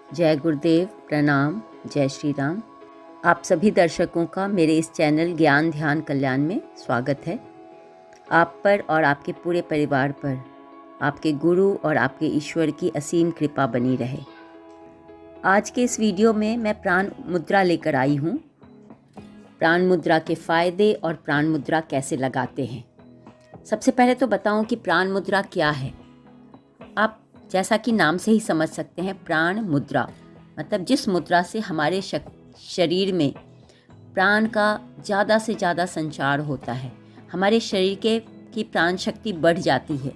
जय गुरुदेव, प्रणाम, जय श्री राम। आप सभी दर्शकों का मेरे इस चैनल ज्ञान ध्यान कल्याण में स्वागत है। आप पर और आपके पूरे परिवार पर आपके गुरु और आपके ईश्वर की असीम कृपा बनी रहे। आज के इस वीडियो में मैं प्राण मुद्रा लेकर आई हूँ। प्राण मुद्रा के फ़ायदे और प्राण मुद्रा कैसे लगाते हैं। सबसे पहले तो बताऊँ कि प्राण मुद्रा क्या है। आप जैसा कि नाम से ही समझ सकते हैं, प्राण मुद्रा मतलब जिस मुद्रा से हमारे शरीर में प्राण का ज़्यादा से ज़्यादा संचार होता है, हमारे शरीर की प्राण शक्ति बढ़ जाती है।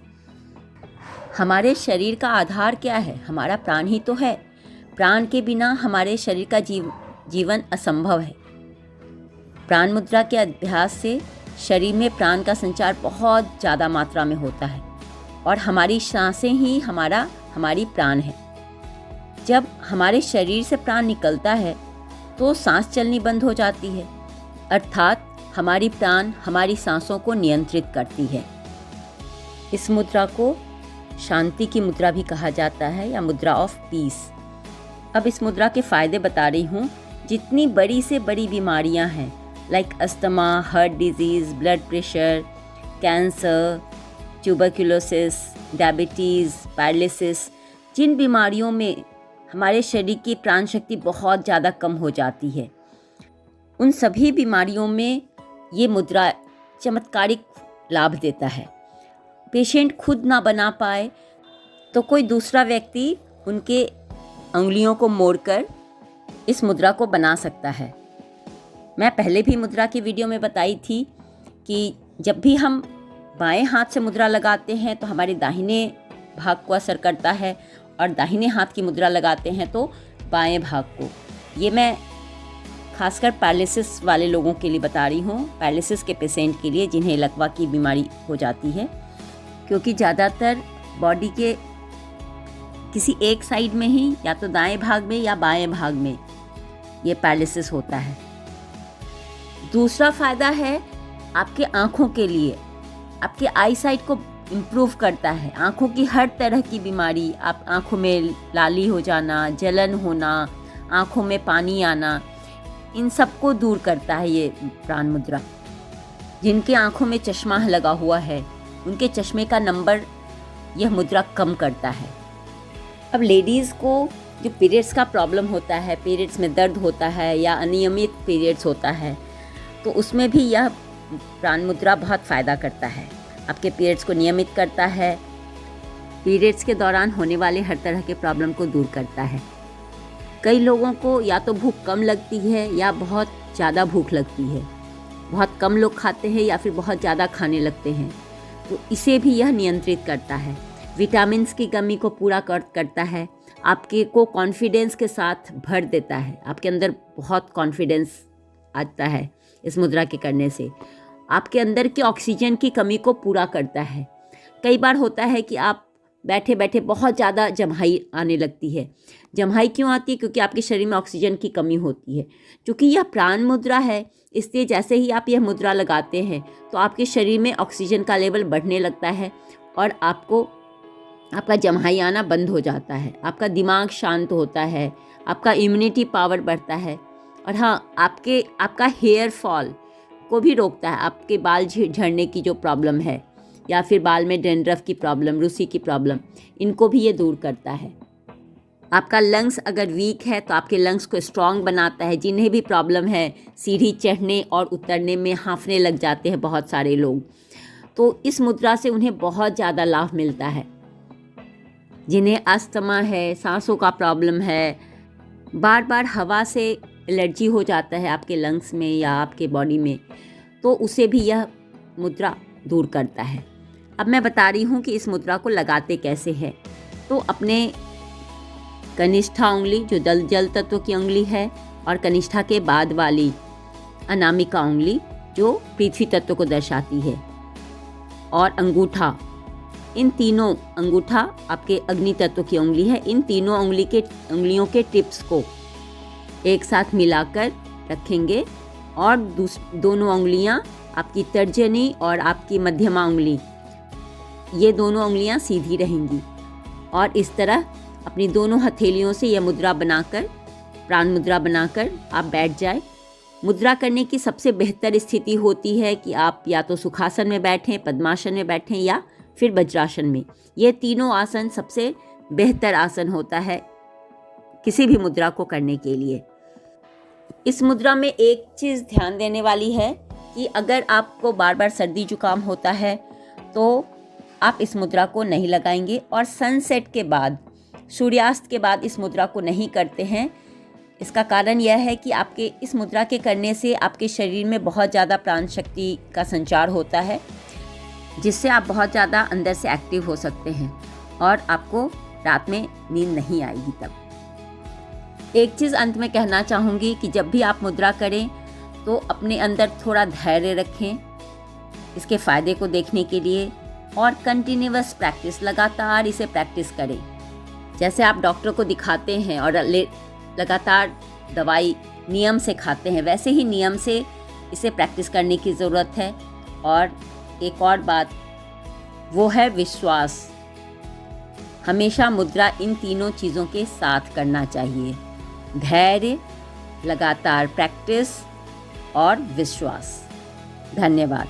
हमारे शरीर का आधार क्या है? हमारा प्राण ही तो है। प्राण के बिना हमारे शरीर का जीवन असंभव है। प्राण मुद्रा के अभ्यास से शरीर में प्राण का संचार बहुत ज़्यादा मात्रा में होता है और हमारी सांसें ही हमारी प्राण है। जब हमारे शरीर से प्राण निकलता है तो सांस चलनी बंद हो जाती है, अर्थात हमारी प्राण हमारी सांसों को नियंत्रित करती है। इस मुद्रा को शांति की मुद्रा भी कहा जाता है या मुद्रा ऑफ पीस। अब इस मुद्रा के फ़ायदे बता रही हूँ। जितनी बड़ी से बड़ी बीमारियाँ हैं like asthma, heart disease, blood pressure, cancer, tuberculosis, diabetes, paralysis, जिन बीमारियों में हमारे शरीर की प्राण शक्ति बहुत ज़्यादा कम हो जाती है, उन सभी बीमारियों में ये मुद्रा चमत्कारिक लाभ देता है। पेशेंट खुद ना बना पाए तो कोई दूसरा व्यक्ति उनके अंगुलियों को मोड़कर इस मुद्रा को बना सकता है। मैं पहले भी मुद्रा की वीडियो में बताई थी कि जब भी हम बाएं हाथ से मुद्रा लगाते हैं तो हमारे दाहिने भाग को असर करता है और दाहिने हाथ की मुद्रा लगाते हैं तो बाएं भाग को। ये मैं खासकर पैरालिसिस वाले लोगों के लिए बता रही हूँ, पैरालिसिस के पेशेंट के लिए जिन्हें लकवा की बीमारी हो जाती है, क्योंकि ज़्यादातर बॉडी के किसी एक साइड में ही या तो दाएं भाग में या बाएं भाग में ये पैरालिसिस होता है। दूसरा फ़ायदा है आपके आँखों के लिए। आपके आई साइट को इम्प्रूव करता है। आँखों की हर तरह की बीमारी, आप आँखों में लाली हो जाना, जलन होना, आँखों में पानी आना, इन सब को दूर करता है ये प्राण मुद्रा। जिनके आँखों में चश्मा लगा हुआ है उनके चश्मे का नंबर यह मुद्रा कम करता है। अब लेडीज़ को जो पीरियड्स का प्रॉब्लम होता है, पीरियड्स में दर्द होता है या अनियमित पीरियड्स होता है, तो उसमें भी यह प्राण मुद्रा बहुत फ़ायदा करता है। आपके पीरियड्स को नियमित करता है। पीरियड्स के दौरान होने वाले हर तरह के प्रॉब्लम को दूर करता है। कई लोगों को या तो भूख कम लगती है या बहुत ज़्यादा भूख लगती है। बहुत कम लोग खाते हैं या फिर बहुत ज़्यादा खाने लगते हैं, तो इसे भी यह नियंत्रित करता है। विटामिन्स की कमी को पूरा करता है। आपके को कॉन्फिडेंस के साथ भर देता है। आपके अंदर बहुत कॉन्फिडेंस आता है इस मुद्रा के करने से। आपके अंदर की ऑक्सीजन की कमी को पूरा करता है। कई बार होता है कि आप बैठे बैठे बहुत ज़्यादा जम्हाई आने लगती है। जम्हाई क्यों आती है? क्योंकि आपके शरीर में ऑक्सीजन की कमी होती है। क्योंकि यह प्राण मुद्रा है, इसलिए जैसे ही आप यह मुद्रा लगाते हैं तो आपके शरीर में ऑक्सीजन का लेवल बढ़ने लगता है और आपका जम्हाई आना बंद हो जाता है। आपका दिमाग शांत होता है, आपका इम्यूनिटी पावर बढ़ता है और हाँ, आपका हेयर फॉल को भी रोकता है। आपके बाल झड़ने की जो प्रॉब्लम है या फिर बाल में डैंड्रफ की प्रॉब्लम, रूसी की प्रॉब्लम, इनको भी ये दूर करता है। आपका लंग्स अगर वीक है तो आपके लंग्स को स्ट्रॉन्ग बनाता है। जिन्हें भी प्रॉब्लम है, सीढ़ी चढ़ने और उतरने में हांफने लग जाते हैं बहुत सारे लोग, तो इस मुद्रा से उन्हें बहुत ज़्यादा लाभ मिलता है। जिन्हें अस्थमा है, सांसों का प्रॉब्लम है, बार बार हवा से एलर्जी हो जाता है आपके लंग्स में या आपके बॉडी में, तो उसे भी यह मुद्रा दूर करता है। अब मैं बता रही हूँ कि इस मुद्रा को लगाते कैसे हैं। तो अपने कनिष्ठा उंगली जो जल तत्व की उंगली है और कनिष्ठा के बाद वाली अनामिका उंगली जो पृथ्वी तत्व को दर्शाती है, और अंगूठा, इन तीनों, अंगूठा आपके अग्नि तत्व की उंगली है, इन तीनों उंगलियों के टिप्स को एक साथ मिलाकर रखेंगे और दोनों उंगलियां, आपकी तर्जनी और आपकी मध्यमा उंगली, ये दोनों उंगलियां सीधी रहेंगी और इस तरह अपनी दोनों हथेलियों से यह मुद्रा बनाकर, प्राण मुद्रा बनाकर आप बैठ जाए। मुद्रा करने की सबसे बेहतर स्थिति होती है कि आप या तो सुखासन में बैठें, पद्मासन में बैठें या फिर वज्रासन में। ये तीनों आसन सबसे बेहतर आसन होता है किसी भी मुद्रा को करने के लिए। इस मुद्रा में एक चीज़ ध्यान देने वाली है कि अगर आपको बार बार सर्दी जुकाम होता है तो आप इस मुद्रा को नहीं लगाएंगे, और सनसेट के बाद, सूर्यास्त के बाद इस मुद्रा को नहीं करते हैं। इसका कारण यह है कि आपके इस मुद्रा के करने से आपके शरीर में बहुत ज़्यादा प्राण शक्ति का संचार होता है, जिससे आप बहुत ज़्यादा अंदर से एक्टिव हो सकते हैं और आपको रात में नींद नहीं आएगी। तब एक चीज़ अंत में कहना चाहूँगी कि जब भी आप मुद्रा करें तो अपने अंदर थोड़ा धैर्य रखें इसके फ़ायदे को देखने के लिए, और कंटिन्यूअस प्रैक्टिस, लगातार इसे प्रैक्टिस करें। जैसे आप डॉक्टर को दिखाते हैं और लगातार दवाई नियम से खाते हैं, वैसे ही नियम से इसे प्रैक्टिस करने की ज़रूरत है। और एक और बात वो है विश्वास। हमेशा मुद्रा इन तीनों चीज़ों के साथ करना चाहिए: धैर्य, लगातार प्रैक्टिस और विश्वास। धन्यवाद।